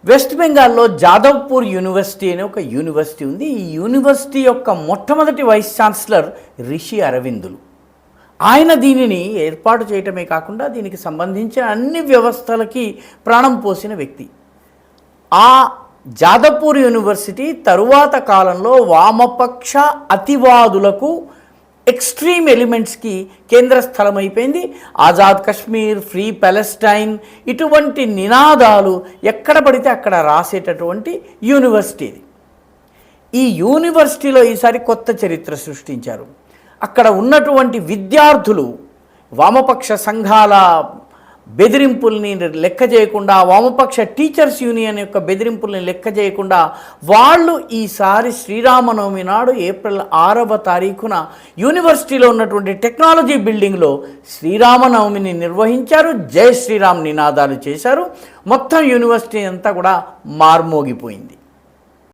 West బెంగాల్లో Jadavpur university అనే ఒక యూనివర్సిటీ ఉంది. ఈ యూనివర్సిటీ యొక్క మొట్టమొదటి వైస్ ఛాన్సలర్ రిషి అరవిందులు. ఆయన దీనిని ఏర్పాటు చేయటమే కాకుండా దీనికి సంబంధించిన అన్ని వ్యవస్థలకి ప్రాణం పోసిన వ్యక్తి. ఆ జాదవ్పూర్ యూనివర్సిటీ తరువాత కాలంలో వామపక్ష అతివాదులకు, ఎక్స్ట్రీమ్ ఎలిమెంట్స్కి కేంద్ర స్థలం అయిపోయింది. ఆజాద్ కశ్మీర్, ఫ్రీ పాలెస్టైన్ ఇటువంటి నినాదాలు ఎక్కడ పడితే అక్కడ రాసేటటువంటి యూనివర్సిటీ. ఈ యూనివర్సిటీలో ఈసారి కొత్త చరిత్ర సృష్టించారు. అక్కడ ఉన్నటువంటి విద్యార్థులు వామపక్ష సంఘాల బెదిరింపుల్ని లెక్క చేయకుండా, వామపక్ష టీచర్స్ యూనియన్ యొక్క బెదిరింపుల్ని లెక్క చేయకుండా వాళ్ళు ఈసారి శ్రీరామనవమి నాడు ఏప్రిల్ 6వ తారీఖున యూనివర్సిటీలో ఉన్నటువంటి టెక్నాలజీ బిల్డింగ్లో శ్రీరామనవమిని నిర్వహించారు. జై శ్రీరామ్ నినాదాలు చేశారు. మొత్తం యూనివర్సిటీ అంతా కూడా మార్మోగిపోయింది.